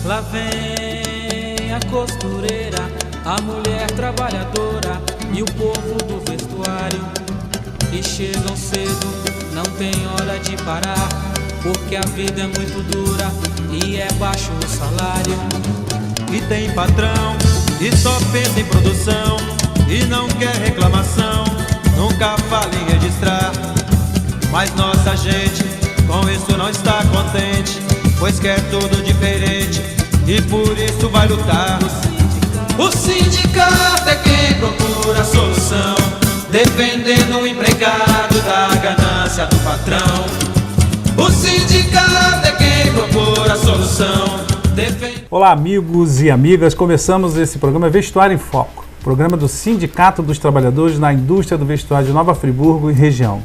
Lá vem a costureira, a mulher trabalhadora e o povo do vestuário. E chegam cedo, não tem hora de parar, porque a vida é muito dura e é baixo o salário. E tem patrão e só pensa em produção e não quer reclamação, nunca fala em registrar. Mas nossa gente com isso não está contente, pois quer tudo diferente e por isso vai lutar. O sindicato é quem procura a solução, defendendo o empregado da ganância do patrão. O sindicato é quem procura a solução. Olá, amigos e amigas, começamos esse programa Vestuário em Foco, programa do Sindicato dos Trabalhadores na Indústria do Vestuário de Nova Friburgo e região.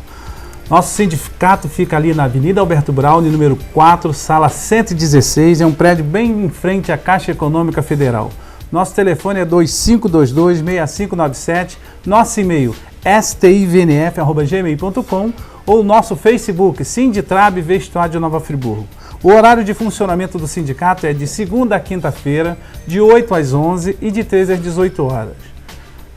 Nosso sindicato fica ali na Avenida Alberto Braune, número 4, sala 116, é um prédio bem em frente à Caixa Econômica Federal. Nosso telefone é 2522-6597, nosso e-mail stivnf@gmail.com ou nosso Facebook Sinditrab Vestuário de Nova Friburgo. O horário de funcionamento do sindicato é de segunda a quinta-feira, de 8 às 11 e de 13 às 18 horas.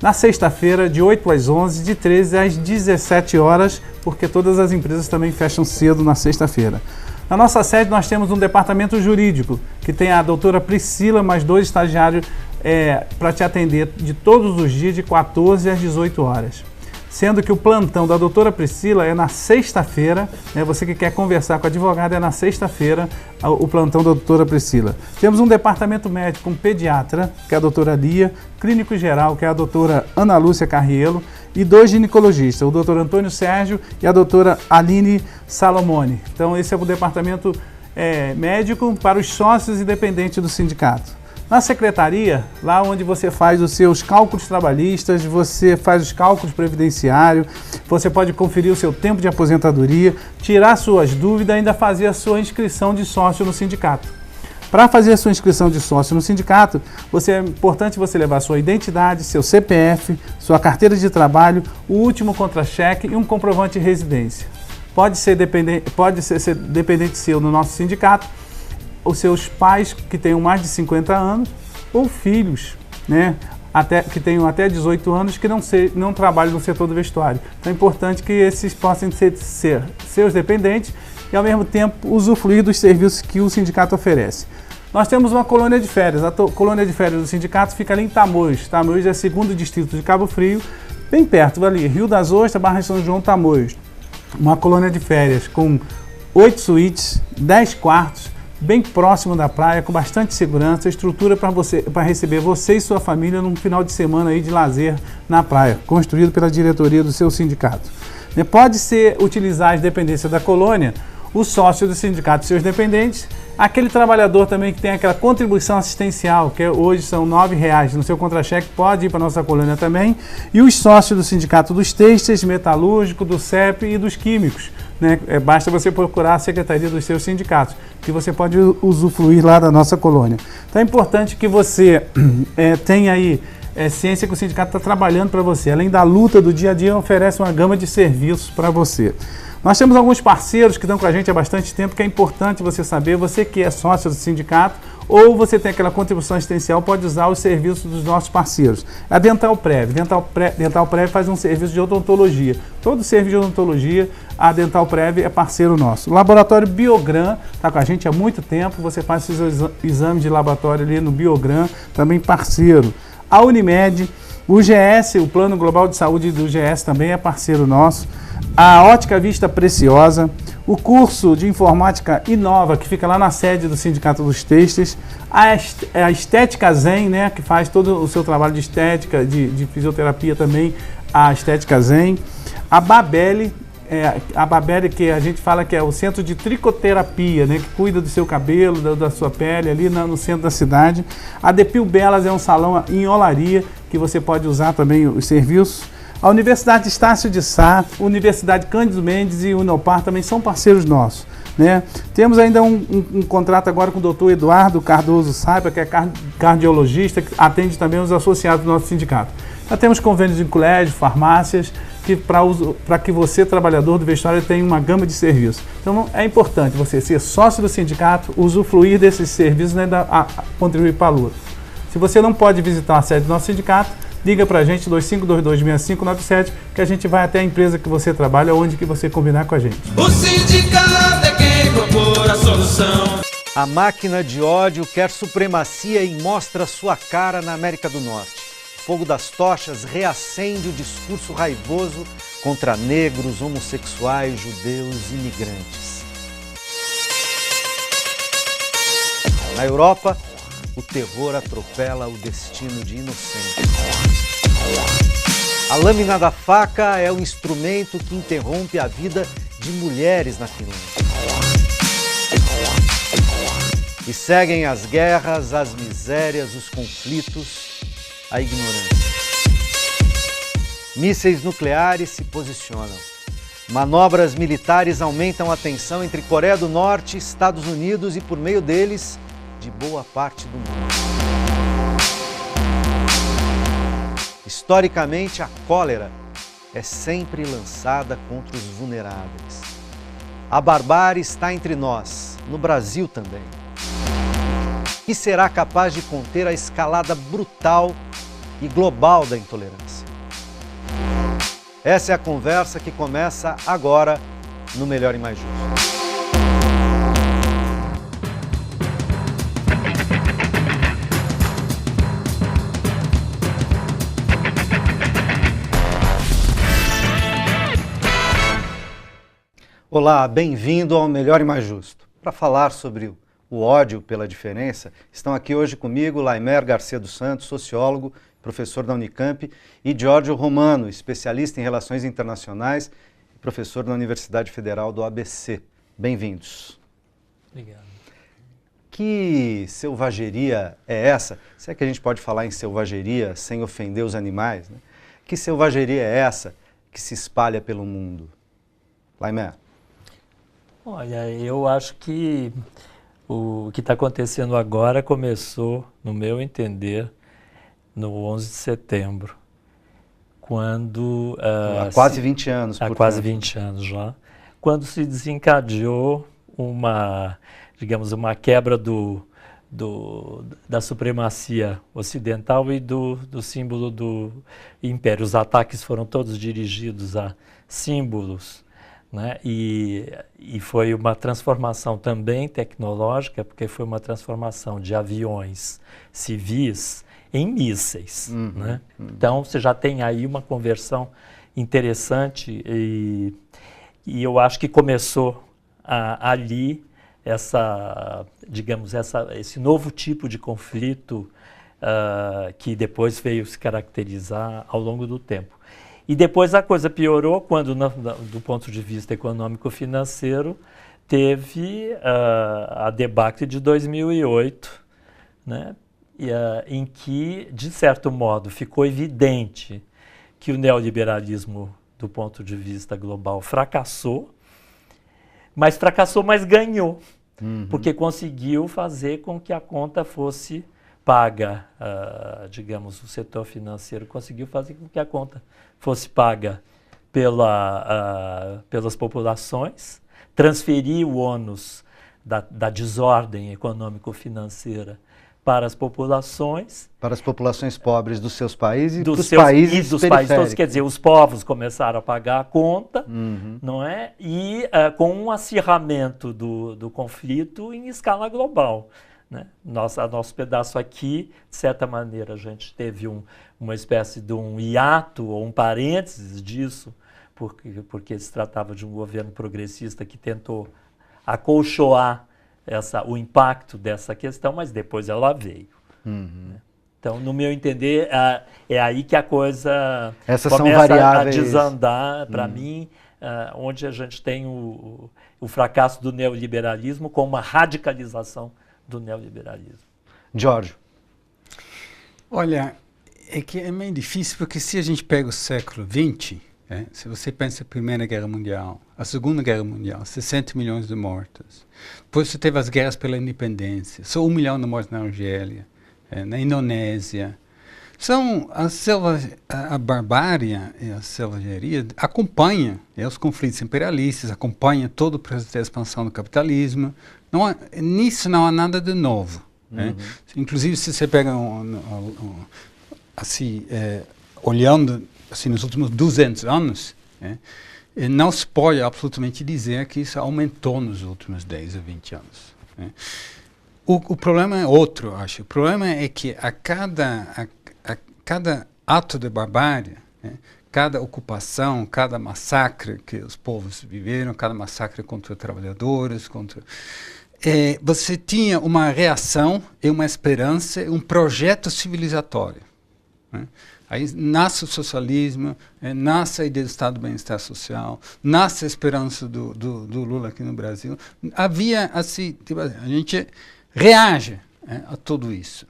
Na sexta-feira, de 8 às 11, de 13 às 17 horas, porque todas as empresas também fecham cedo na sexta-feira. Na nossa sede nós temos um departamento jurídico, que tem a doutora Priscila, mais 2 estagiários para te atender de todos os dias, de 14 às 18 horas. Sendo que o plantão da doutora Priscila é na sexta-feira, né? Você que quer conversar com a advogada é na sexta-feira o plantão da doutora Priscila. Temos um departamento médico, um pediatra, que é a doutora Lia, clínico geral, que é a doutora Ana Lúcia Carrielo, e 2 ginecologistas, o doutor Antônio Sérgio e a doutora Aline Salomone. Então esse é o departamento médico para os sócios e dependentes do sindicato. Na secretaria, lá onde você faz os seus cálculos trabalhistas, você faz os cálculos previdenciários, você pode conferir o seu tempo de aposentadoria, tirar suas dúvidas e ainda fazer a sua inscrição de sócio no sindicato. Para fazer a sua inscrição de sócio no sindicato, é importante você levar sua identidade, seu CPF, sua carteira de trabalho, o último contra-cheque e um comprovante de residência. Pode ser dependente seu no nosso sindicato, os seus pais que tenham mais de 50 anos ou filhos, né, que tenham até 18 anos que não trabalham no setor do vestuário. Então é importante que esses possam ser seus dependentes e ao mesmo tempo usufruir dos serviços que o sindicato oferece. Nós temos uma colônia de férias. A colônia de férias do sindicato fica ali em Tamoios. Tamoios é o 2º distrito de Cabo Frio, bem perto ali, Rio das Ostras, Barra de São João, Tamoios. Uma colônia de férias com 8 suítes, 10 quartos, bem próximo da praia, com bastante segurança, estrutura para receber você e sua família num final de semana aí de lazer na praia, construído pela diretoria do seu sindicato. Pode utilizar as dependências da colônia, o sócio do sindicato e seus dependentes, aquele trabalhador também que tem aquela contribuição assistencial, que hoje são R$ 9,00 no seu contra-cheque, pode ir para a nossa colônia também, e os sócios do sindicato dos têxteis, metalúrgico, do CEP e dos químicos. Né? Basta você procurar a secretaria dos seus sindicatos, que você pode usufruir lá da nossa colônia. Então é importante que você tenha aí ciência que o sindicato está trabalhando para você. Além da luta do dia a dia, oferece uma gama de serviços para você. Nós temos alguns parceiros que estão com a gente há bastante tempo, que é importante você saber, você que é sócio do sindicato, ou você tem aquela contribuição assistencial, pode usar os serviços dos nossos parceiros. A Dental Prev. Dental Prev faz um serviço de odontologia. Todo serviço de odontologia, a Dental Prev é parceiro nosso. O Laboratório Biogram está com a gente há muito tempo, você faz seus exames de laboratório ali no Biogram, também parceiro. A Unimed, o GS, o Plano Global de Saúde do GS também é parceiro nosso. A Ótica Vista Preciosa, o curso de Informática Inova, que fica lá na sede do Sindicato dos Têxteis, a Estética Zen, né, que faz todo o seu trabalho de estética, de fisioterapia também, a Estética Zen, a Babelli, que a gente fala que é o centro de tricoterapia, né, que cuida do seu cabelo, da sua pele, ali no centro da cidade. A Depil Belas é um salão em olaria, que você pode usar também os serviços. A Universidade Estácio de Sá, Universidade Cândido Mendes e Unopar também são parceiros nossos. Né? Temos ainda um contrato agora com o Dr. Eduardo Cardoso Saiba, que é cardiologista, que atende também os associados do nosso sindicato. Nós temos convênios em colégio, farmácias, que para que você, trabalhador do vestuário, tenha uma gama de serviços. Então é importante você ser sócio do sindicato, usufruir desses serviços e ainda contribuir para a luta. Se você não pode visitar a sede do nosso sindicato, liga para a gente, 2522-6597, que a gente vai até a empresa que você trabalha, onde que você combinar com a gente. O sindicato é quem propor a solução. A máquina de ódio quer supremacia e mostra sua cara na América do Norte. O fogo das tochas reacende o discurso raivoso contra negros, homossexuais, judeus e imigrantes. Na Europa, o terror atropela o destino de inocentes. A lâmina da faca é o instrumento que interrompe a vida de mulheres na Finlândia. E seguem as guerras, as misérias, os conflitos, a ignorância. Mísseis nucleares se posicionam. Manobras militares aumentam a tensão entre Coreia do Norte e Estados Unidos e, por meio deles, de boa parte do mundo. Historicamente, a cólera é sempre lançada contra os vulneráveis. A barbárie está entre nós, no Brasil também. E será capaz de conter a escalada brutal e global da intolerância. Essa é a conversa que começa agora no Melhor e Mais Justo. Olá, bem-vindo ao Melhor e Mais Justo. Para falar sobre o ódio pela diferença, estão aqui hoje comigo Laimer Garcia dos Santos, sociólogo, professor da Unicamp, e Giorgio Romano, especialista em relações internacionais e professor da Universidade Federal do ABC. Bem-vindos. Obrigado. Que selvageria é essa? Se é que a gente pode falar em selvageria sem ofender os animais, né? Que selvageria é essa que se espalha pelo mundo? Laimer. Olha, eu acho que o que está acontecendo agora começou, no meu entender, no 11 de setembro, quando... há quase 20 anos. Há quase 20 anos já. Quando se desencadeou uma quebra da supremacia ocidental e do símbolo do império. Os ataques foram todos dirigidos a símbolos, né? E foi uma transformação também tecnológica, porque foi uma transformação de aviões civis em mísseis. Né? Então você já tem aí uma conversão interessante e eu acho que começou ali esse novo tipo de conflito que depois veio se caracterizar ao longo do tempo. E depois a coisa piorou quando, do ponto de vista econômico-financeiro, teve a debacle de 2008, né? Em que, de certo modo, ficou evidente que o neoliberalismo, do ponto de vista global, fracassou, mas ganhou, porque conseguiu fazer com que a conta fosse paga, o setor financeiro conseguiu fazer com que a conta fosse paga pelas populações, transferir o ônus da desordem econômico-financeira para as populações. Para as populações pobres dos seus países e dos países periféricos. Todos, quer dizer, os povos começaram a pagar a conta, não é? E com um acirramento do conflito em escala global. Né? Nosso pedaço aqui, de certa maneira, a gente teve uma espécie de um hiato ou um parênteses disso, porque se tratava de um governo progressista que tentou acolchoar o impacto dessa questão, mas depois ela veio. Né? Então, no meu entender, é aí que a coisa começa a desandar, para mim, onde a gente tem o fracasso do neoliberalismo com uma radicalização do neoliberalismo. Giorgio. Olha, é que é meio difícil, porque se a gente pega o século XX, se você pensa na Primeira Guerra Mundial, a Segunda Guerra Mundial, 60 milhões de mortos. Depois você teve as guerras pela independência, só 1 milhão de mortos na Argélia, na Indonésia. A barbárie e a selvageria acompanham os conflitos imperialistas, acompanham todo o processo de expansão do capitalismo. Nisso não há nada de novo. Né? Inclusive, se você pega olhando assim, nos últimos 200 anos, né? Não se pode absolutamente dizer que isso aumentou nos últimos 10 a 20 anos. Né? O problema é outro, acho. O problema é que a cada ato de barbárie, né? Cada ocupação, cada massacre que os povos viveram, cada massacre contra trabalhadores, você tinha uma reação e uma esperança, um projeto civilizatório. Né? Aí nasce o socialismo, nasce a ideia do Estado do Bem-Estar Social, nasce a esperança do Lula aqui no Brasil. Havia, assim, a gente reage a tudo isso.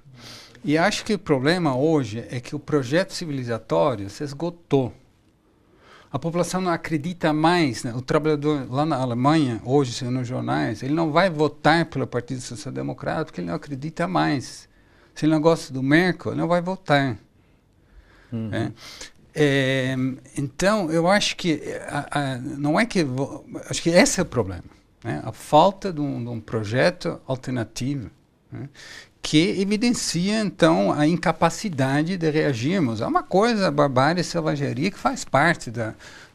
E acho que o problema hoje é que o projeto civilizatório se esgotou. A população não acredita mais, né? O trabalhador lá na Alemanha, hoje, nos jornais, ele não vai votar pelo Partido Social Democrata porque ele não acredita mais. Se ele não gosta do Merkel, ele não vai votar. Então, eu acho que não é que acho que esse é o problema, né? A falta de um projeto alternativo, né? Que evidencia então a incapacidade de reagirmos a uma coisa, a barbárie e a selvageria que faz parte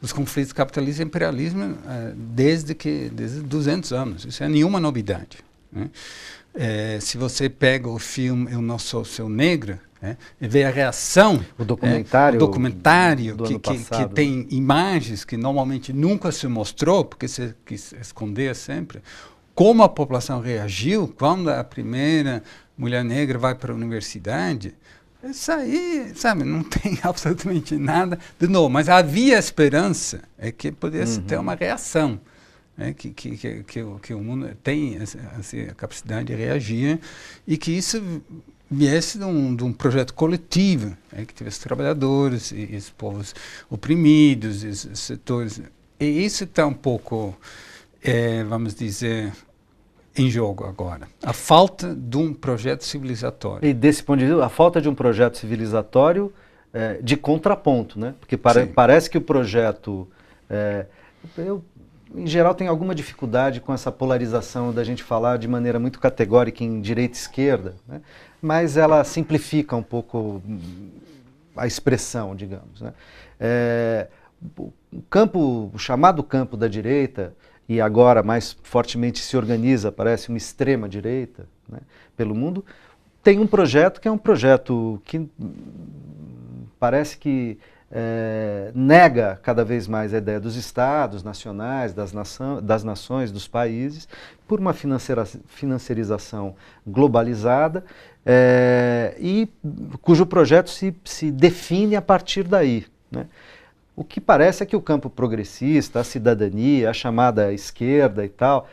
dos conflitos capitalistas e imperialismo desde 200 anos. Isso é nenhuma novidade, né? Se você pega o filme Eu Não Sou Seu Negro, e vê a reação, o documentário que tem imagens que normalmente nunca se mostrou, porque se quis esconder sempre, como a população reagiu quando a primeira mulher negra vai para a universidade. Isso aí, sabe, não tem absolutamente nada de novo, mas havia esperança que pudesse ter uma reação. Que o mundo tem a capacidade de reagir e que isso viesse de um projeto coletivo, que tivesse trabalhadores e os povos oprimidos, esses setores. E isso está um pouco, vamos dizer, em jogo agora. A falta de um projeto civilizatório. E desse ponto de vista, a falta de um projeto civilizatório de contraponto, né? Porque parece que o projeto... em geral, tem alguma dificuldade com essa polarização da gente falar de maneira muito categórica em direita e esquerda, né? Mas ela simplifica um pouco a expressão, digamos, né? O chamado campo da direita, e agora mais fortemente se organiza, parece uma extrema-direita, né, pelo mundo, tem um projeto que é um projeto que parece que nega cada vez mais a ideia dos estados nacionais, das nações, dos países, por uma financiarização globalizada, e cujo projeto se define a partir daí, né? O que parece é que o campo progressista, a cidadania, a chamada esquerda e tal,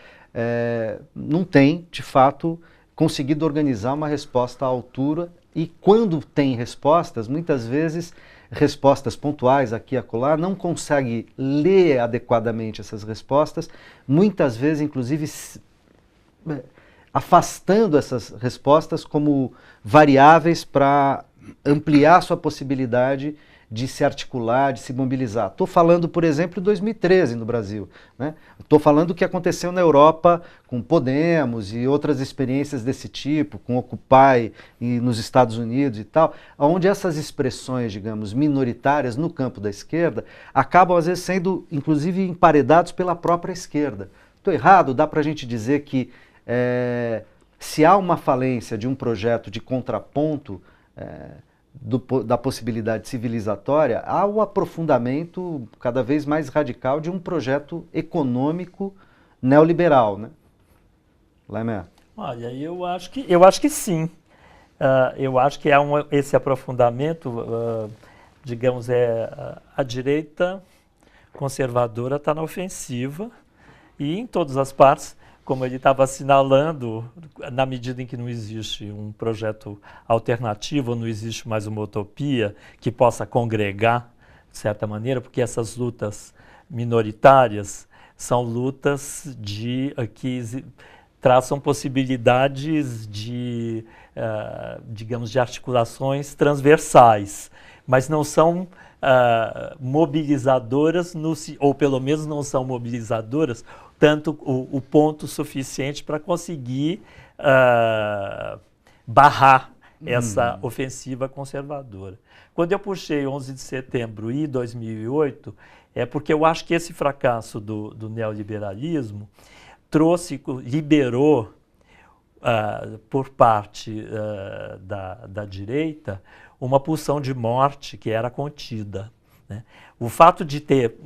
não tem, de fato, conseguido organizar uma resposta à altura, e quando tem respostas, muitas vezes respostas pontuais aqui e acolá, não consegue ler adequadamente essas respostas, muitas vezes, inclusive, afastando essas respostas como variáveis para ampliar sua possibilidade de se articular, de se mobilizar. Estou falando, por exemplo, de 2013 no Brasil, né? Estou falando do que aconteceu na Europa com Podemos e outras experiências desse tipo, com Occupy e nos Estados Unidos e tal, onde essas expressões, digamos, minoritárias no campo da esquerda acabam, às vezes, sendo, inclusive, emparedados pela própria esquerda. Estou errado? Dá para a gente dizer que se há uma falência de um projeto de contraponto da possibilidade civilizatória, há o aprofundamento cada vez mais radical de um projeto econômico neoliberal, né? Laimé? Olha, eu acho que sim. Eu acho que há esse aprofundamento, digamos, a direita conservadora está na ofensiva e em todas as partes, como ele estava assinalando, na medida em que não existe um projeto alternativo, não existe mais uma utopia que possa congregar, de certa maneira, porque essas lutas minoritárias são lutas que traçam possibilidades de digamos, de articulações transversais, mas não são mobilizadoras, ou pelo menos não são mobilizadoras tanto o ponto suficiente para conseguir barrar essa ofensiva conservadora. Quando eu puxei 11 de setembro e 2008, é porque eu acho que esse fracasso do neoliberalismo liberou por parte da direita uma pulsão de morte que era contida, né? O fato de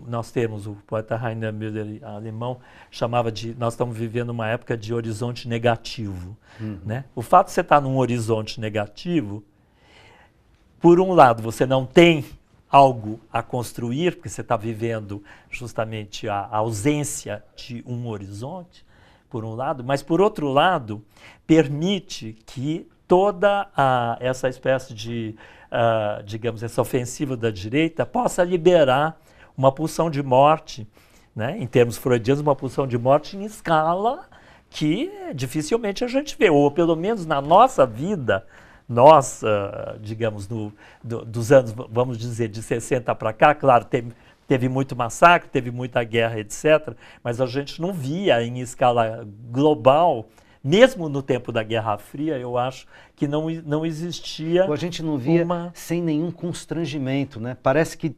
nós temos, o poeta Rainer Müller alemão chamava nós estamos vivendo uma época de horizonte negativo, né? O fato de você estar num horizonte negativo, por um lado você não tem algo a construir, porque você está vivendo justamente a ausência de um horizonte, por um lado, mas por outro lado permite que toda essa espécie de, digamos, essa ofensiva da direita possa liberar uma pulsão de morte, né? Em termos freudianos, uma pulsão de morte em escala que dificilmente a gente vê, ou pelo menos na nossa vida, nós, digamos, dos anos, vamos dizer, de 60 para cá, claro, teve muito massacre, teve muita guerra, etc., mas a gente não via em escala global. Mesmo no tempo da Guerra Fria, eu acho que não existia... A gente não via sem nenhum constrangimento, né? Parece que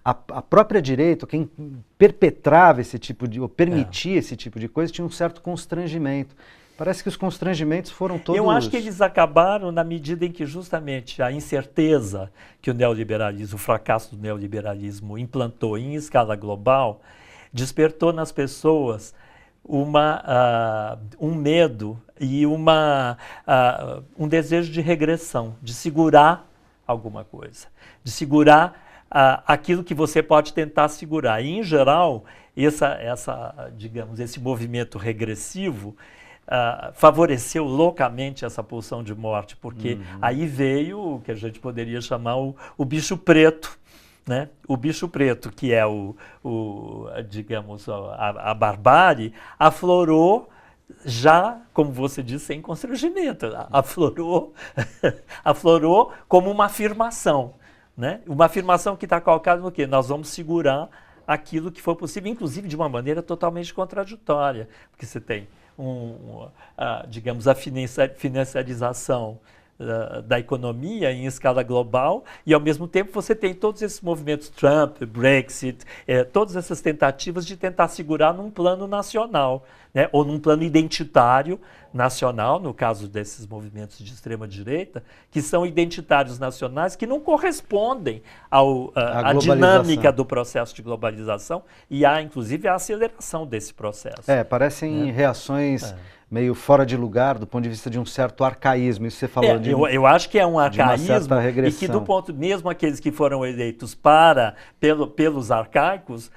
a própria direita, quem perpetrava esse tipo de, ou permitia esse tipo de coisa, tinha um certo constrangimento. Parece que os constrangimentos foram todos... Eu acho que eles acabaram na medida em que justamente a incerteza que o fracasso do neoliberalismo implantou em escala global, despertou nas pessoas um medo e um desejo de regressão, de segurar alguma coisa, de segurar aquilo que você pode tentar segurar. E, em geral, digamos, esse movimento regressivo favoreceu loucamente essa pulsão de morte, porque aí veio o que a gente poderia chamar o bicho preto, né? O bicho preto, que é digamos, a barbárie, aflorou já, como você disse, sem constrangimento, aflorou como uma afirmação, né? Uma afirmação que está calcada no quê? Nós vamos segurar aquilo que for possível, inclusive de uma maneira totalmente contraditória, porque você tem digamos, a financiarização da economia em escala global e, ao mesmo tempo, você tem todos esses movimentos Trump, Brexit, todas essas tentativas de tentar segurar num plano nacional, né, ou num plano identitário nacional, no caso desses movimentos de extrema-direita, que são identitários nacionais que não correspondem à dinâmica do processo de globalização e inclusive, a aceleração desse processo. Parecem reações meio fora de lugar do ponto de vista de um certo arcaísmo. Isso você falou eu acho que é um arcaísmo e que do ponto, mesmo aqueles que foram eleitos pelos arcaicos,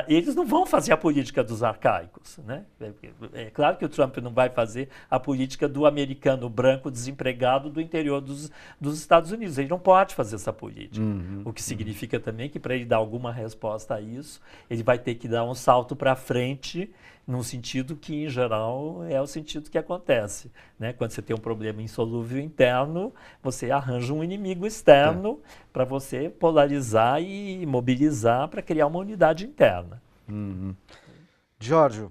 eles não vão fazer a política dos arcaicos, né? É claro que o Trump não vai fazer a política do americano branco desempregado do interior dos Estados Unidos. Ele não pode fazer essa política. O que significa também que, para ele dar alguma resposta a isso, ele vai ter que dar um salto para frente, num sentido que, em geral, é o sentido que acontece, né? Quando você tem um problema insolúvel interno, você arranja um inimigo externo para você polarizar e mobilizar para criar uma unidade interna. Giorgio.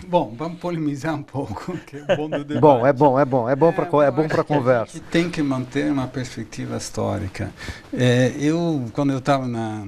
Bom, vamos polemizar um pouco, que é bom do debate. É bom para conversa. A gente tem que manter uma perspectiva histórica. Quando eu estava na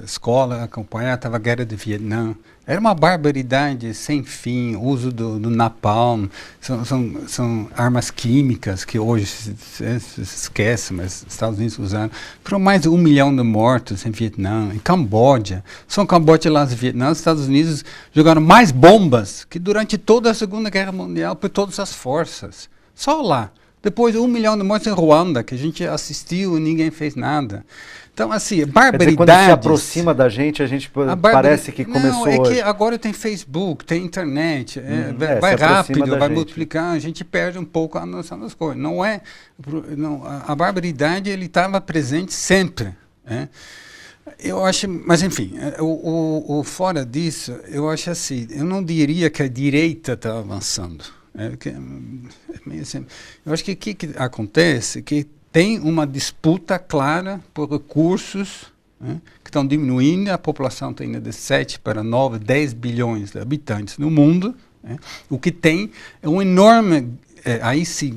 escola, estava a guerra do Vietnã. Era uma barbaridade sem fim, o uso do napalm, são armas químicas que hoje se esquece, mas os Estados Unidos usaram. Foram mais de 1 milhão de mortos em Vietnã, em Camboja. Só em Camboja, lá no Vietnã, os Estados Unidos jogaram mais bombas que durante toda a Segunda Guerra Mundial por todas as forças. Só lá. Depois 1 milhão de mortes em Ruanda, que a gente assistiu e ninguém fez nada. Então, assim, barbaridades... Quando se aproxima da gente, parece que começou hoje. Não, que agora tem Facebook, tem internet, vai rápido, vai multiplicar, a gente perde um pouco a noção das coisas. A barbaridade, ele estava presente sempre, né? Eu acho, mas enfim, fora disso, eu acho assim, eu não diria que a direita está avançando. Eu acho que o que acontece é que tem uma disputa clara por recursos, que estão diminuindo. A população está indo de 7 para 9, 10 bilhões de habitantes no mundo. O que tem é uma enorme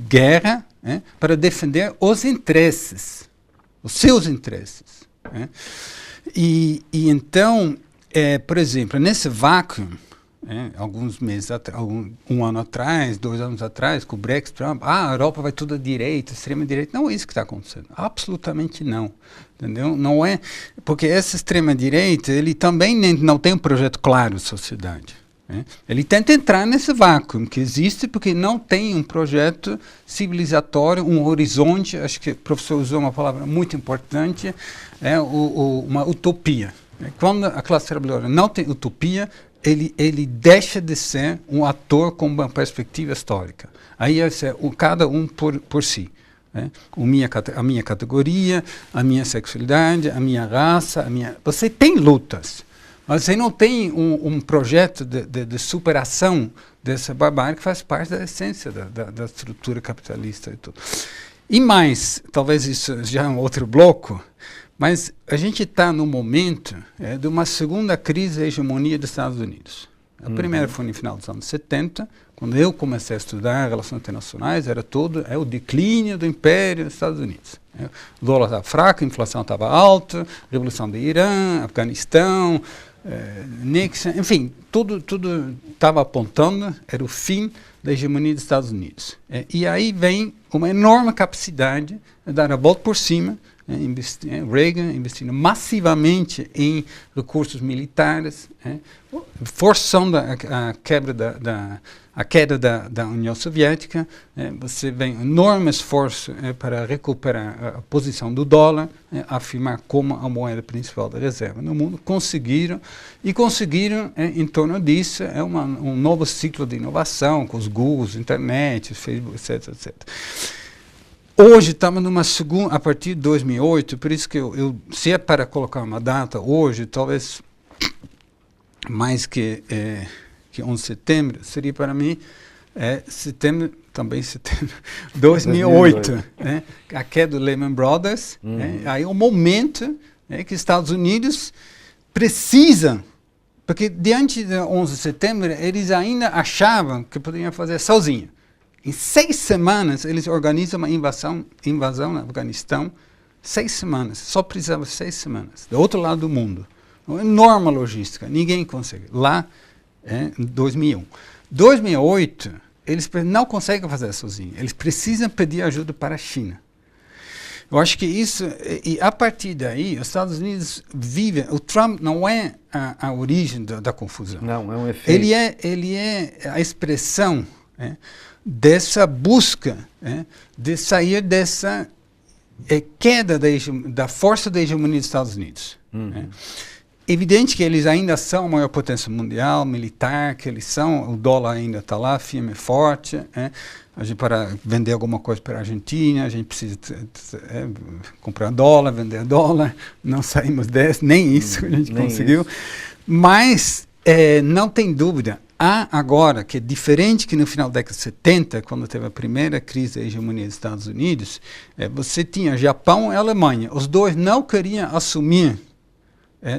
guerra para defender os interesses, os seus interesses. E então, por exemplo, nesse vácuo, alguns meses um ano atrás, 2 anos atrás, com o Brexit, Trump, a Europa vai tudo à direita, extrema-direita. Não é isso que está acontecendo. Absolutamente não. Entendeu? Não é, porque essa extrema-direita, ele também não tem um projeto claro de sociedade. Ele tenta entrar nesse vácuo que existe porque não tem um projeto civilizatório, um horizonte. Acho que o professor usou uma palavra muito importante, uma utopia. Quando a classe trabalhadora não tem utopia, ele deixa de ser um ator com uma perspectiva histórica. Aí é cada um por si. A minha categoria, a minha sexualidade, a minha raça, Você tem lutas, mas você não tem um projeto de superação dessa barbárie que faz parte da essência da estrutura capitalista e tudo. E mais, talvez isso já é um outro bloco, mas a gente está no momento de uma segunda crise da hegemonia dos Estados Unidos. A primeira foi no final dos anos 70, quando eu comecei a estudar relações internacionais, era o declínio do império dos Estados Unidos. O dólar estava fraco, a inflação estava alta, Revolução do Irã, Afeganistão, Nixon, enfim, tudo estava apontando, era o fim da hegemonia dos Estados Unidos. E aí vem uma enorme capacidade de dar a volta por cima, Reagan investindo massivamente em recursos militares, forçando a queda da União Soviética. Você vê um enorme esforço para recuperar a posição do dólar, afirmar como a moeda principal da reserva no mundo. Conseguiram, em torno disso, um novo ciclo de inovação, com os Googles, internet, Facebook, etc. Hoje estamos numa segunda, a partir de 2008, por isso que se é para colocar uma data hoje, talvez mais que 11 de setembro, seria para mim setembro, 2008, a queda do Lehman Brothers, aí o momento que os Estados Unidos precisam, porque diante de 11 de setembro, eles ainda achavam que poderiam fazer sozinhos. Em 6 semanas, eles organizam uma invasão no Afeganistão. 6 semanas, só precisava 6 semanas. Do outro lado do mundo. Uma enorme logística, ninguém consegue. Lá, em 2001. 2008, eles não conseguem fazer sozinhos. Eles precisam pedir ajuda para a China. Eu acho que isso, e a partir daí, os Estados Unidos vivem. O Trump não é a origem da confusão. Não, é um efeito. Ele é a expressão dessa busca de sair dessa queda da força da hegemonia dos Estados Unidos. Evidente que eles ainda são a maior potência mundial, militar, que eles são, o dólar ainda está lá, firme e forte. A gente, para vender alguma coisa para a Argentina, a gente precisa comprar dólar, vender dólar, não saímos dessa, nem isso a gente conseguiu. Isso. Mas, não tem dúvida, há agora, que é diferente que no final da década de 70, quando teve a primeira crise da hegemonia dos Estados Unidos, você tinha Japão e Alemanha. Os dois não queriam assumir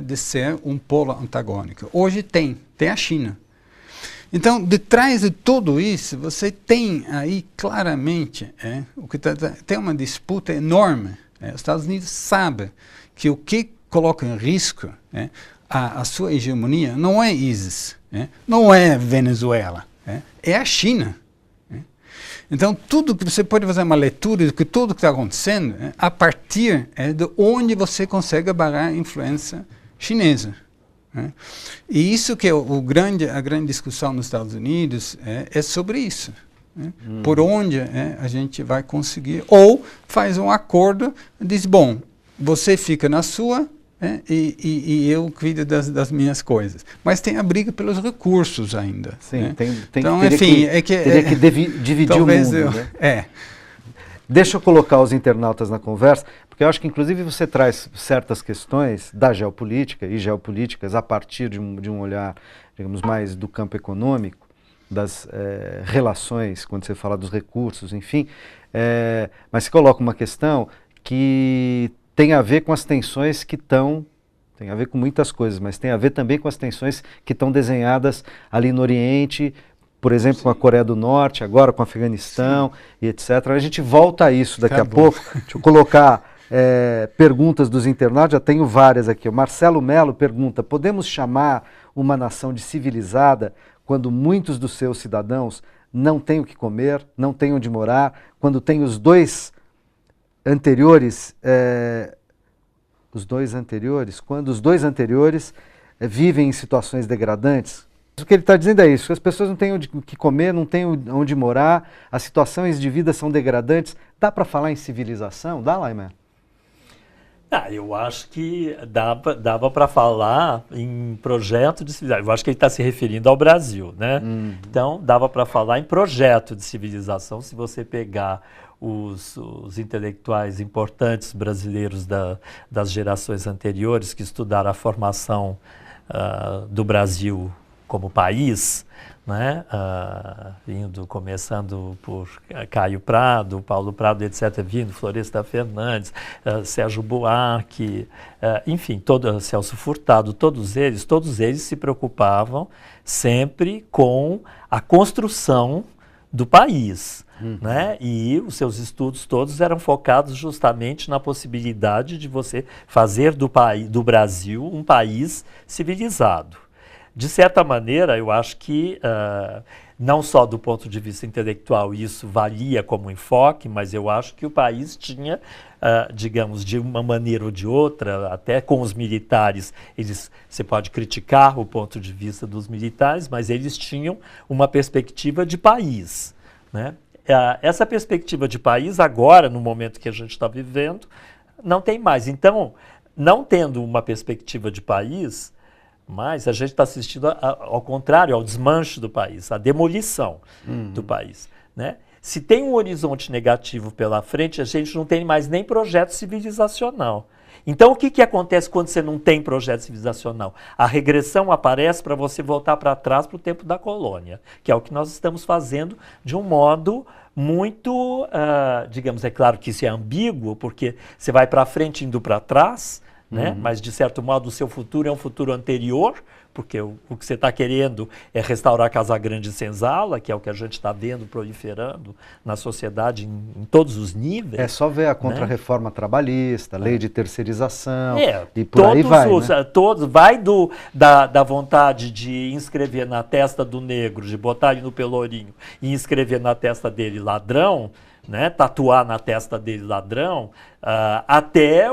de ser um polo antagônico. Hoje tem a China. Então, de trás de tudo isso, você tem aí claramente tem uma disputa enorme. Os Estados Unidos sabem que o que coloca em risco a sua hegemonia não é ISIS, não é Venezuela, é a China. Então, tudo que você pode fazer uma leitura de que tudo que está acontecendo a partir de onde você consegue barrar a influência chinesa. E isso que é a grande discussão nos Estados Unidos é sobre isso. Por onde a gente vai conseguir, ou faz um acordo, diz, bom, você fica na sua, e eu cuido das minhas coisas. Mas tem a briga pelos recursos ainda. Sim, então, enfim, teria que dividir o mundo. Deixa eu colocar os internautas na conversa, porque eu acho que, inclusive, você traz certas questões da geopolítica e geopolíticas a partir de um olhar, digamos, mais do campo econômico, das relações, quando você fala dos recursos, enfim, mas você coloca uma questão que tem a ver com as tensões que estão, tem a ver com muitas coisas, mas tem a ver também com as tensões que estão desenhadas ali no Oriente, por exemplo, com a Coreia do Norte, agora com o Afeganistão, e etc. A gente volta a isso daqui a pouco. Deixa eu colocar perguntas dos internautas, já tenho várias aqui. O Marcelo Melo pergunta: podemos chamar uma nação de civilizada quando muitos dos seus cidadãos não têm o que comer, não têm onde morar, quando tem os dois anteriores, quando os dois anteriores vivem em situações degradantes? O que ele está dizendo é isso, que as pessoas não têm o que comer, não têm onde morar, as situações de vida são degradantes. Dá para falar em civilização? Dá, Laimer? Eu acho que dava para falar em projeto de civilização. Eu acho que ele está se referindo ao Brasil, né? Então, dava para falar em projeto de civilização se você pegar os intelectuais importantes brasileiros das gerações anteriores que estudaram a formação do Brasil como país, né? Começando por Caio Prado, Paulo Prado, etc., vindo, Floresta Fernandes, Sérgio Buarque, enfim, Celso Furtado, todos eles se preocupavam sempre com a construção do país. Né? E os seus estudos todos eram focados justamente na possibilidade de você fazer do Brasil um país civilizado. De certa maneira, eu acho que, não só do ponto de vista intelectual, isso valia como enfoque, mas eu acho que o país tinha, digamos, de uma maneira ou de outra, até com os militares, você pode criticar o ponto de vista dos militares, mas eles tinham uma perspectiva de país, né? Essa perspectiva de país, agora, no momento que a gente está vivendo, não tem mais. Então, não tendo uma perspectiva de país, mas a gente está assistindo, ao contrário, ao desmanche do país, à demolição do país, né? Se tem um horizonte negativo pela frente, a gente não tem mais nem projeto civilizacional. Então, o que acontece quando você não tem projeto civilizacional? A regressão aparece para você voltar para trás para o tempo da colônia, que é o que nós estamos fazendo de um modo muito, digamos, é claro que isso é ambíguo, porque você vai para frente indo para trás, né? Mas, de certo modo, o seu futuro é um futuro anterior, porque o que você está querendo é restaurar Casa Grande e Senzala, que é o que a gente está vendo proliferando na sociedade em todos os níveis. É só ver a contra-reforma trabalhista, lei de terceirização, e por aí vai. Vai da vontade de inscrever na testa do negro, de botar ele no pelourinho e inscrever na testa dele ladrão, né, tatuar na testa dele ladrão, até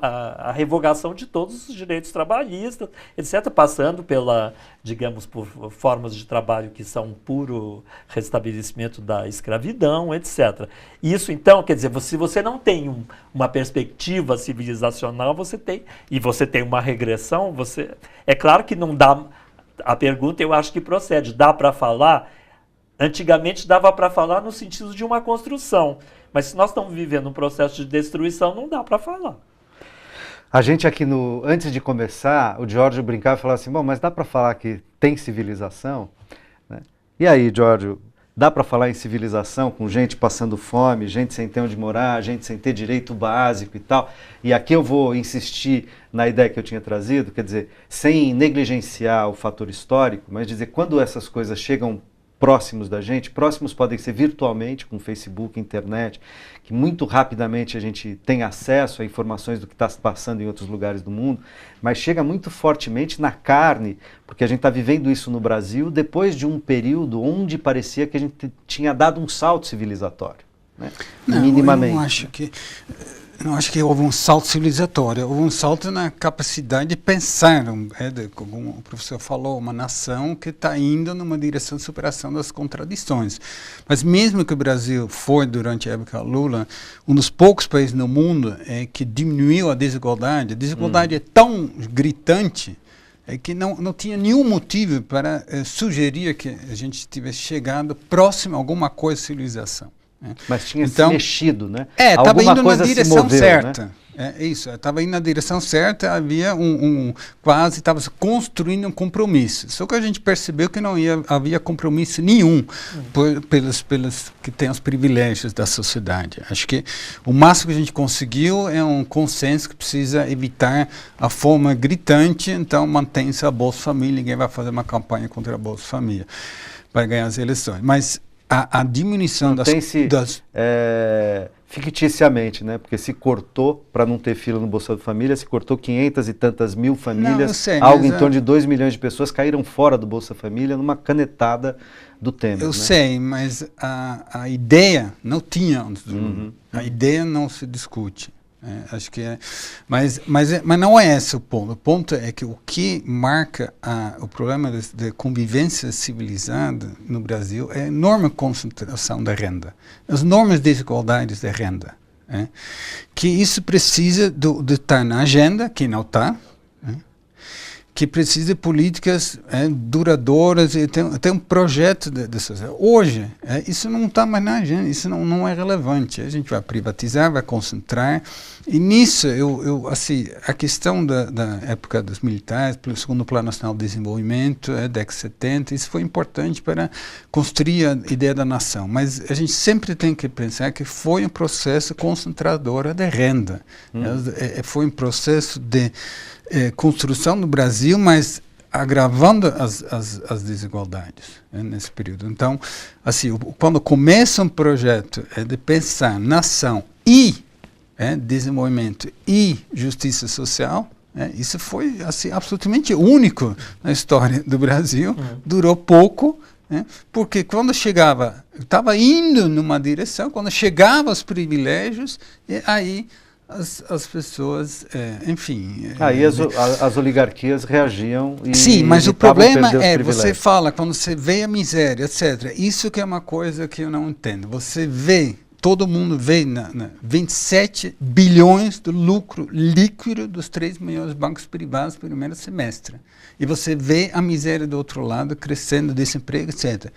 a revogação de todos os direitos trabalhistas, etc., passando digamos, por formas de trabalho que são puro restabelecimento da escravidão, etc. Isso, então, quer dizer, se você não tem uma perspectiva civilizacional, você tem uma regressão, é claro que não dá, a pergunta eu acho que procede, dá para falar. Antigamente dava para falar no sentido de uma construção, mas se nós estamos vivendo um processo de destruição, não dá para falar. A gente aqui, antes de começar, o Giorgio brincava e falava assim, bom, mas dá para falar que tem civilização? Né? E aí, Giorgio, dá para falar em civilização com gente passando fome, gente sem ter onde morar, gente sem ter direito básico e tal? E aqui eu vou insistir na ideia que eu tinha trazido, quer dizer, sem negligenciar o fator histórico, mas dizer, quando essas coisas chegam próximos da gente, próximos podem ser virtualmente, com Facebook, internet, que muito rapidamente a gente tem acesso a informações do que está se passando em outros lugares do mundo, mas chega muito fortemente na carne, porque a gente está vivendo isso no Brasil depois de um período onde parecia que a gente tinha dado um salto civilizatório, né? Não, minimamente. Eu não acho que houve um salto civilizatório, houve um salto na capacidade de pensar, como o professor falou, uma nação que está indo numa direção de superação das contradições. Mas mesmo que o Brasil foi, durante a época Lula, um dos poucos países no mundo que diminuiu a desigualdade é tão gritante que não tinha nenhum motivo para sugerir que a gente tivesse chegado próximo a alguma coisa de civilização. Né? Mas tinha se mexido, né? Estava indo na direção certa. Né? Isso, estava indo na direção certa, havia quase estava se construindo um compromisso. Só que a gente percebeu que não havia compromisso nenhum pelos que têm os privilégios da sociedade. Acho que o máximo que a gente conseguiu é um consenso que precisa evitar a fome gritante, então mantém-se a Bolsa Família, ninguém vai fazer uma campanha contra a Bolsa Família para ganhar as eleições. Mas a diminuição ficticiamente, né? Porque se cortou, para não ter fila no Bolsa Família, se cortou 500 e tantas mil famílias, algo em torno de 2 milhões de pessoas caíram fora do Bolsa Família numa canetada do Temer. Eu sei, mas a ideia não tinha. A ideia não se discute. Acho que mas não é esse o ponto. O ponto é que o que marca o problema de convivência civilizada no Brasil é a enorme concentração da renda, as enormes desigualdades da renda. Que isso precisa de estar na agenda, que não está, que precisa de políticas duradouras, e tem um projeto de sociedade. Hoje, isso não está mais na agenda, isso não é relevante. A gente vai privatizar, vai concentrar, e nisso, a questão da época dos militares, pelo segundo Plano Nacional de Desenvolvimento, década de 70, isso foi importante para construir a ideia da nação, mas a gente sempre tem que pensar que foi um processo concentrador de renda, foi um processo de construção no Brasil, mas agravando as desigualdades nesse período. Então, assim, quando começa um projeto de pensar nação e desenvolvimento e justiça social, isso foi assim, absolutamente único na história do Brasil, durou pouco, porque quando chegava, estava indo numa direção, quando chegava aos privilégios, aí as pessoas, enfim... Aí as oligarquias reagiam e... Sim, mas o problema você fala, quando você vê a miséria, etc. Isso que é uma coisa que eu não entendo. Você vê, todo mundo vê 27 bilhões do lucro líquido dos 3 maiores bancos privados no primeiro semestre. E você vê a miséria do outro lado crescendo, desemprego, etc.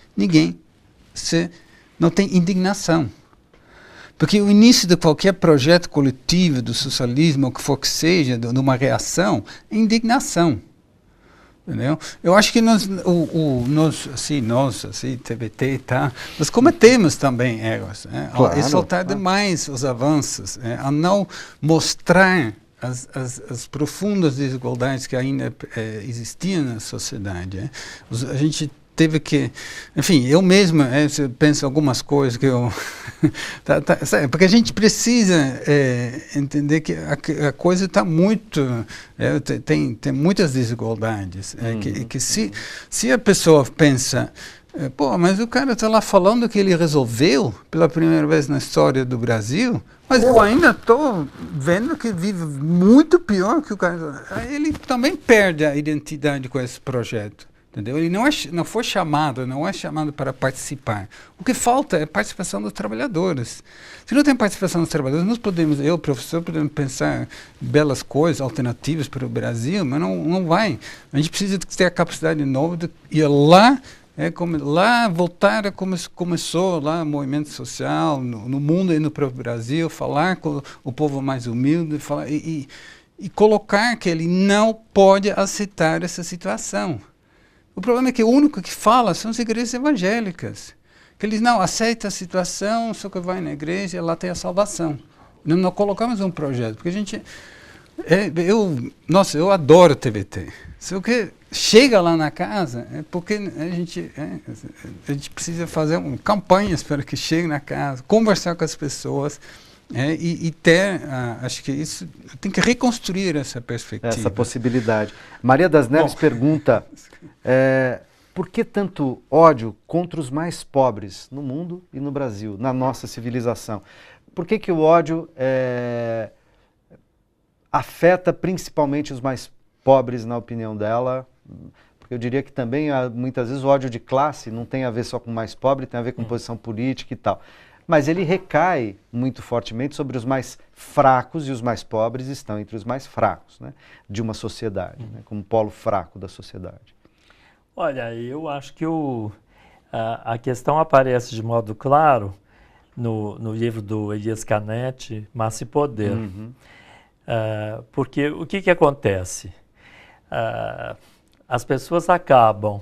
Não tem indignação. Porque o início de qualquer projeto coletivo do socialismo, ou que for que seja, de uma reação, é indignação. Entendeu? Eu acho que nós, TVT, nós cometemos também erros. Claro, exaltar demais os avanços, a não mostrar as profundas desigualdades que ainda existiam na sociedade. A gente teve que, enfim, eu mesmo penso algumas coisas que eu... porque a gente precisa entender que a coisa está muito... tem muitas desigualdades. Que se a pessoa pensa, mas o cara está lá falando que ele resolveu pela primeira vez na história do Brasil, mas eu ainda estou vendo que vive muito pior que o cara... Aí ele também perde a identidade com esse projeto. Entendeu? Ele não foi chamado, não é chamado para participar. O que falta é participação dos trabalhadores. Se não tem participação dos trabalhadores, eu, professor, podemos pensar belas coisas, alternativas para o Brasil, mas não vai. A gente precisa ter a capacidade de novo de ir lá, voltar a como começou lá o movimento social, no mundo e no próprio Brasil, falar com o povo mais humilde, falar, e colocar que ele não pode aceitar essa situação. O problema é que o único que fala são as igrejas evangélicas. Que eles não aceitam a situação, só que vai na igreja e lá tem a salvação. Não colocamos um projeto, porque a gente... eu adoro TVT. Só que chega lá na casa, porque a gente precisa fazer campanhas para que chegue na casa, conversar com as pessoas... e ter, acho que isso tem que reconstruir essa perspectiva. Essa possibilidade. Maria das Neves pergunta, por que tanto ódio contra os mais pobres no mundo e no Brasil, na nossa civilização? Por que o ódio afeta principalmente os mais pobres, na opinião dela? Porque eu diria que também, muitas vezes, o ódio de classe não tem a ver só com o mais pobre, tem a ver com posição política e tal. Mas ele recai muito fortemente sobre os mais fracos, e os mais pobres estão entre os mais fracos, né, de uma sociedade, né, como polo fraco da sociedade. Olha, eu acho que a questão aparece de modo claro no livro do Elias Canetti, Massa e Poder. Porque o que acontece? As pessoas acabam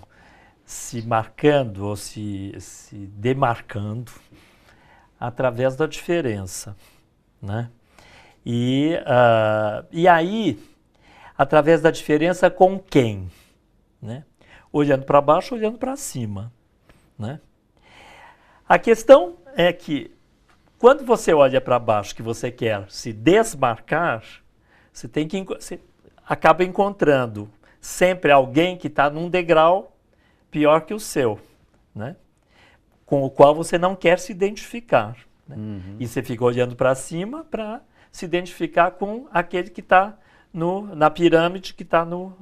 se marcando ou se demarcando através da diferença, né? E aí, através da diferença com quem? Né? Olhando para baixo, olhando para cima, né? A questão é que, quando você olha para baixo, que você quer se desmarcar, você acaba encontrando sempre alguém que está num degrau pior que o seu, né? Com o qual você não quer se identificar. Né? E você fica olhando para cima para se identificar com aquele que está na pirâmide, que está no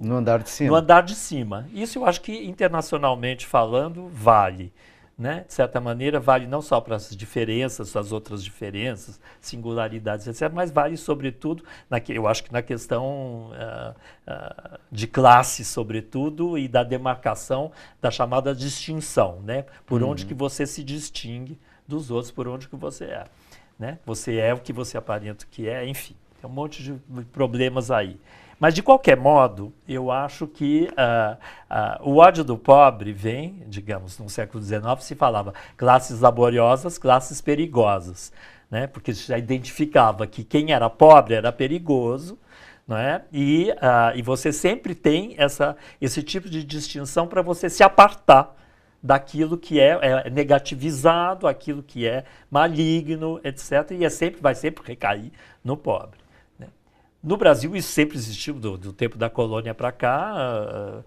andar de cima. No andar de cima. Isso eu acho que, internacionalmente falando, vale. Né? De certa maneira, vale não só para as diferenças, as outras diferenças, singularidades, etc., mas vale, sobretudo, eu acho que na questão de classe, sobretudo, e da demarcação da chamada distinção, né? Por onde que você se distingue dos outros, por onde que você é. Né? Você é o que você aparenta que é, enfim, tem um monte de problemas aí. Mas, de qualquer modo, eu acho que o ódio do pobre vem, digamos, no século XIX se falava classes laboriosas, classes perigosas, né? Porque já identificava que quem era pobre era perigoso, não é? E você sempre tem esse tipo de distinção para você se apartar daquilo que é negativizado, aquilo que é maligno, etc. E vai sempre recair no pobre. No Brasil, isso sempre existiu, do tempo da colônia para cá,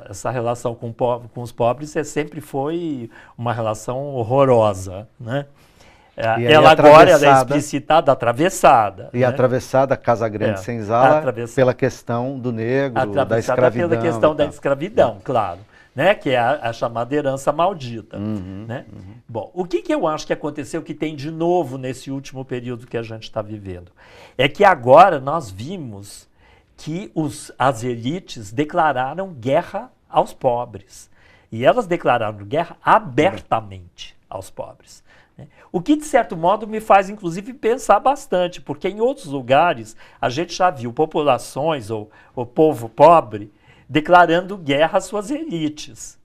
essa relação com os pobres sempre foi uma relação horrorosa, né? Ela agora é explicitada, atravessada. E atravessada, Casa Grande Senzala, pela questão do negro, da escravidão. Pela questão da escravidão, claro. Né, que é a chamada herança maldita. Né? Bom, o que eu acho que aconteceu, que tem de novo nesse último período que a gente está vivendo? É que agora nós vimos que as elites declararam guerra aos pobres. E elas declararam guerra abertamente aos pobres. Né? O que, de certo modo, me faz, inclusive, pensar bastante, porque em outros lugares a gente já viu populações ou povo pobre declarando guerra às suas elites.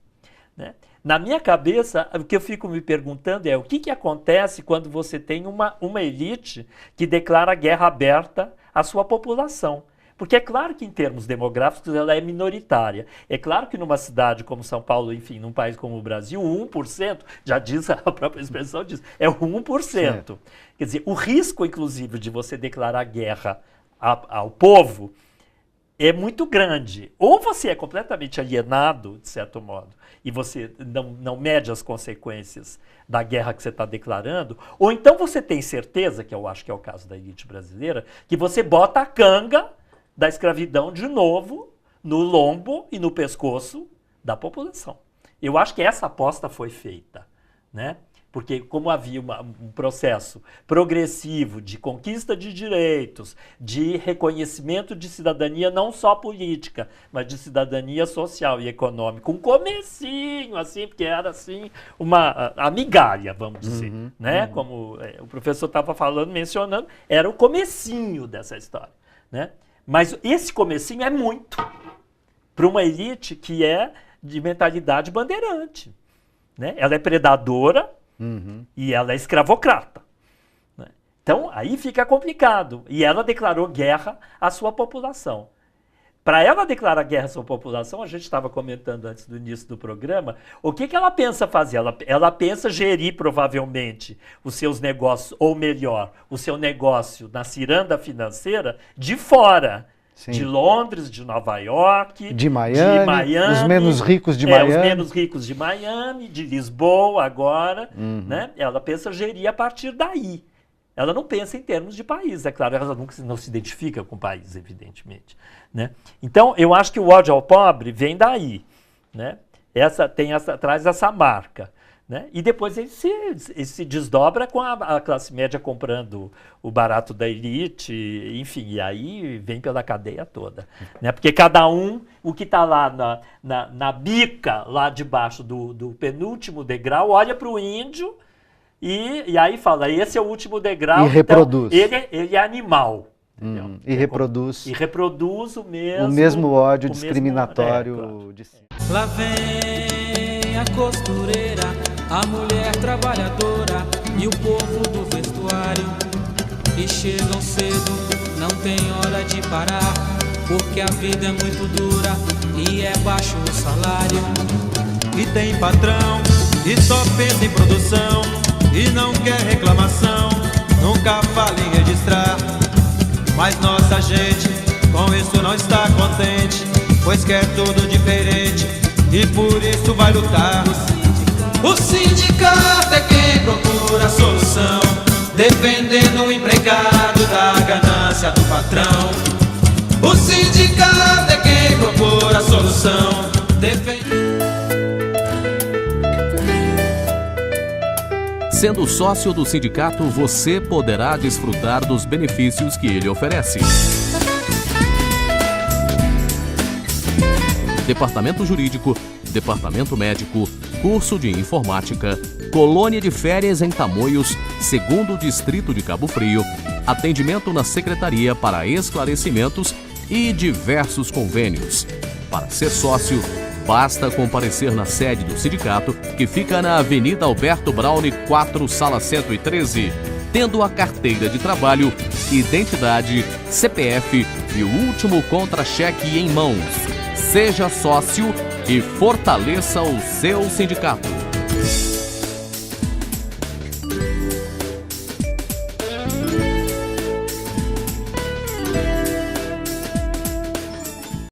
Né? Na minha cabeça, o que eu fico me perguntando é o que acontece quando você tem uma elite que declara guerra aberta à sua população. Porque é claro que, em termos demográficos, ela é minoritária. É claro que numa cidade como São Paulo, enfim, num país como o Brasil, o 1%, já diz a própria expressão, diz, é o 1%. Certo. Quer dizer, o risco, inclusive, de você declarar guerra ao povo é muito grande. Ou você é completamente alienado, de certo modo, e você não mede as consequências da guerra que você está declarando, ou então você tem certeza, que eu acho que é o caso da elite brasileira, que você bota a canga da escravidão de novo no lombo e no pescoço da população. Eu acho que essa aposta foi feita, né? Porque como havia um processo progressivo de conquista de direitos, de reconhecimento de cidadania não só política, mas de cidadania social e econômica, um comecinho, assim, porque era assim, a migalha, vamos dizer, né? Como o professor estava mencionando, era o comecinho dessa história, né? Mas esse comecinho é muito para uma elite que é de mentalidade bandeirante, né? Ela é predadora, e ela é escravocrata. Né? Então, aí fica complicado. E ela declarou guerra à sua população. Para ela declarar guerra à sua população, a gente estava comentando antes do início do programa, o que ela pensa fazer? Ela pensa gerir, provavelmente, os seus negócios, ou melhor, o seu negócio na ciranda financeira de fora. Sim. De Londres, de Nova York, de Miami, os menos ricos de Miami. Os menos ricos de Miami, de Lisboa agora. Né? Ela pensa gerir a partir daí. Ela não pensa em termos de país, é claro, ela não se identifica com o país, evidentemente. Né? Então, eu acho que o ódio ao pobre vem daí. Né? Traz essa marca. Né? E depois ele se desdobra com a classe média comprando o barato da elite, enfim, e aí vem pela cadeia toda. Né? Porque cada um, o que está lá na bica, lá debaixo do penúltimo degrau, olha para o índio E aí fala, esse é o último degrau. E reproduz. Então, ele é animal. E reproduz. E reproduz o mesmo... O ódio discriminatório de si. Lá vem a costureira, a mulher trabalhadora e o povo do vestuário. E chegam cedo, não tem hora de parar, porque a vida é muito dura e é baixo o salário. E tem patrão que só pensa em produção e não quer reclamação, nunca fala em registrar. Mas nossa gente com isso não está contente, pois quer tudo diferente e por isso vai lutar. O sindicato é quem procura a solução, defendendo o empregado da ganância do patrão. O sindicato é quem procura a solução, Sendo sócio do sindicato, você poderá desfrutar dos benefícios que ele oferece. Departamento Jurídico, Departamento Médico, curso de Informática, colônia de férias em Tamoios, 2º Distrito de Cabo Frio, atendimento na Secretaria para esclarecimentos e diversos convênios. Para ser sócio, basta comparecer na sede do sindicato, que fica na Avenida Alberto Braune 4, Sala 113, tendo a carteira de trabalho, identidade, CPF e o último contra-cheque em mãos. Seja sócio e fortaleça o seu sindicato.